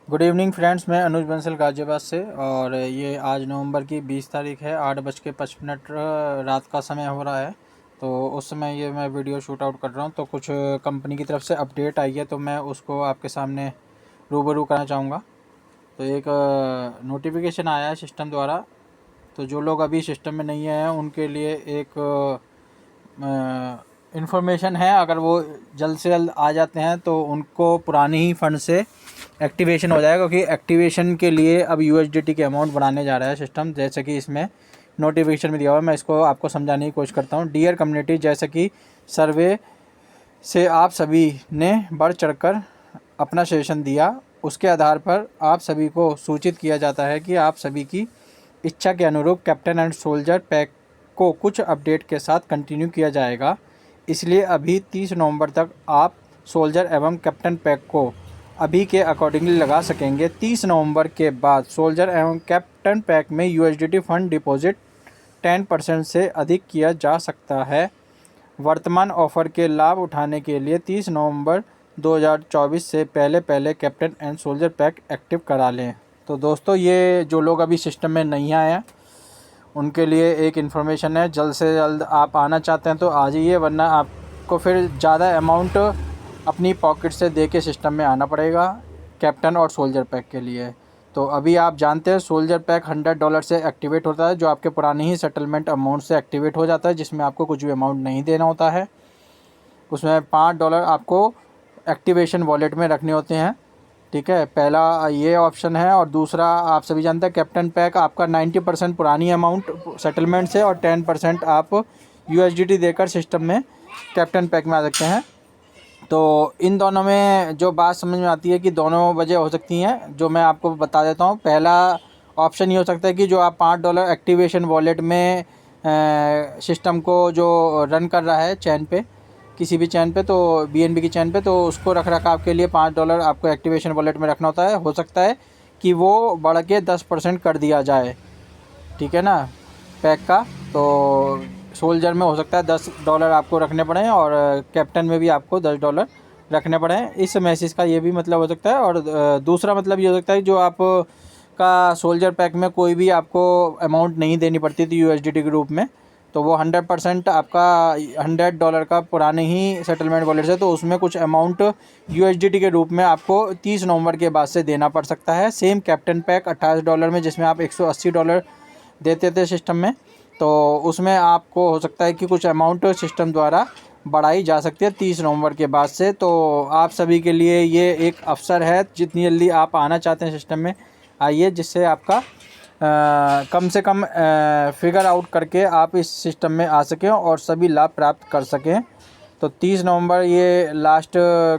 Good evening friends, मैं अनुज बंसल गाजियाबाद से। और ये आज नवंबर की 20 तारीख है, 8:55 रात का समय हो रहा है। तो उस समय ये मैं वीडियो शूट आउट कर रहा हूँ। तो कुछ कंपनी की तरफ से अपडेट आई है, तो मैं उसको आपके सामने रूबरू करना चाहूँगा। तो एक नोटिफिकेशन आया है सिस्टम द्वारा। तो जो लोग अभी सिस्टम में नहीं हैं उनके लिए एक इन्फॉर्मेशन है। अगर वो जल्द से जल्द आ जाते हैं तो उनको पुरानी ही फ़ंड से एक्टिवेशन हो जाएगा, क्योंकि एक्टिवेशन के लिए अब यूएसडीटी के अमाउंट बढ़ाने जा रहा है सिस्टम। जैसे कि इसमें नोटिफिकेशन में दिया हुआ है, मैं इसको आपको समझाने की कोशिश करता हूँ। डियर कम्युनिटी, जैसे कि सर्वे से आप सभी ने बढ़ चढ़कर अपना सजेशन दिया, उसके आधार पर आप सभी को सूचित किया जाता है कि आप सभी की इच्छा के अनुरूप कैप्टन एंड सोल्जर पैक को कुछ अपडेट के साथ कंटिन्यू किया जाएगा। इसलिए अभी 30 नवंबर तक आप सोल्जर एवं कैप्टन पैक को अभी के अकॉर्डिंगली लगा सकेंगे। 30 नवंबर के बाद सोल्जर एवं कैप्टन पैक में यूएसडीटी फंड डिपॉजिट 10% से अधिक किया जा सकता है। वर्तमान ऑफर के लाभ उठाने के लिए 30 नवंबर 2024 से पहले captain and soldier pack active करा लें। तो दोस्तों, ये जो लोग अभी सिस्टम में नहीं आए हैं उनके लिए एक इन्फॉर्मेशन है। जल्द से जल्द आप आना चाहते हैं तो आ जाइए, वरना आपको फिर ज़्यादा अमाउंट अपनी पॉकेट से दे के सिस्टम में आना पड़ेगा कैप्टन और सोल्जर पैक के लिए। तो अभी आप जानते हैं सोल्जर पैक $100 से एक्टिवेट होता है, जो आपके पुरानी ही सेटलमेंट अमाउंट से एक्टिवेट हो जाता है, जिसमें आपको कुछ भी अमाउंट नहीं देना होता है। उसमें $5 आपको एक्टिवेशन वॉलेट में रखने होते हैं। ठीक है, पहला ये ऑप्शन है। और दूसरा, आप सभी जानते हैं कैप्टन पैक आपका 90% पुरानी अमाउंट सेटलमेंट से और 10% आप यूएसडीटी देकर सिस्टम में कैप्टन पैक में आ सकते हैं। तो इन दोनों में जो बात समझ में आती है कि दोनों वजह हो सकती हैं, जो मैं आपको बता देता हूँ। पहला ऑप्शन ये हो सकता है कि जो आप $5 एक्टिवेशन वॉलेट में सिस्टम को जो रन कर रहा है चैन पे, किसी भी चैन पे, तो बीएनबी की चैन पे, तो उसको रख रखाव के लिए $5 आपको एक्टिवेशन वॉलेट में रखना होता है। हो सकता है कि वो बढ़ के 10% कर दिया जाए, ठीक है ना, पैक का। तो सोल्जर में हो सकता है $10 आपको रखने पड़ें, और कैप्टन में भी आपको $10 रखने पड़ें। इस मैसेज का ये भी मतलब हो सकता है। और दूसरा मतलब ये हो सकता है जो आप का सोल्जर पैक में कोई भी आपको अमाउंट नहीं देनी पड़ती थी यूएसडीटी के रूप में, तो वो 100% आपका $100 का पुराने ही सेटलमेंट वॉलेट से, तो उसमें कुछ अमाउंट यूएसडीटी के रूप में आपको 30 नवंबर के बाद से देना पड़ सकता है। सेम कैप्टन पैक $28 में, जिसमें आप $180 देते थे सिस्टम में, तो उसमें आपको हो सकता है कि कुछ अमाउंट सिस्टम द्वारा बढ़ाई जा सकती है 30 नवंबर के बाद से। तो आप सभी के लिए ये एक अवसर है, जितनी जल्दी आप आना चाहते हैं सिस्टम में आइए, जिससे आपका कम से कम फिगर आउट करके आप इस सिस्टम में आ सकें और सभी लाभ प्राप्त कर सकें। तो 30 नवंबर ये लास्ट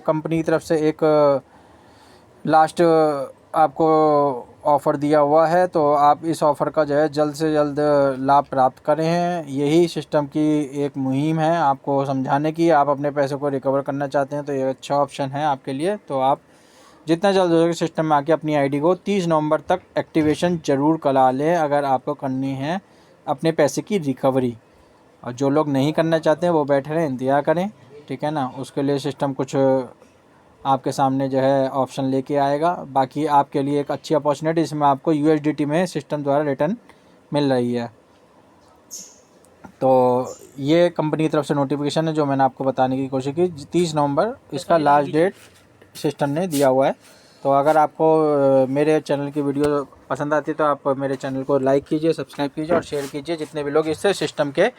कंपनी की तरफ से एक लास्ट आपको ऑफ़र दिया हुआ है। तो आप इस ऑफ़र का जो है जल्द से जल्द लाभ प्राप्त करें हैं। यही सिस्टम की एक मुहिम है आपको समझाने की। आप अपने पैसों को रिकवर करना चाहते हैं तो ये अच्छा ऑप्शन है आपके लिए। तो आप जितना जल्द हो सके सिस्टम में आके अपनी आईडी को 30 नवंबर तक एक्टिवेशन ज़रूर करा लें, अगर आपको करनी है अपने पैसे की रिकवरी। और जो लोग नहीं करना चाहते हैं वो बैठे रहें, इंतज़ार करें, ठीक है ना। उसके लिए सिस्टम कुछ आपके सामने जो है ऑप्शन लेके आएगा। बाकी आपके लिए एक अच्छी अपॉर्चुनिटी, इसमें आपको यूएसडीटी में सिस्टम द्वारा रिटर्न मिल रही है। तो ये कंपनी की तरफ से नोटिफिकेशन है जो मैंने आपको बताने की कोशिश की। 30 नवंबर इसका लास्ट डेट सिस्टम ने दिया हुआ है। तो अगर आपको मेरे चैनल की वीडियो पसंद आती है तो आप मेरे चैनल को लाइक कीजिए, सब्सक्राइब कीजिए और शेयर कीजिए, जितने भी लोग इससे सिस्टम के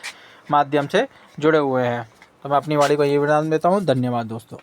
माध्यम से जुड़े हुए हैं। तो मैं अपनी वाणी को ये विराम देता हूँ। धन्यवाद दोस्तों।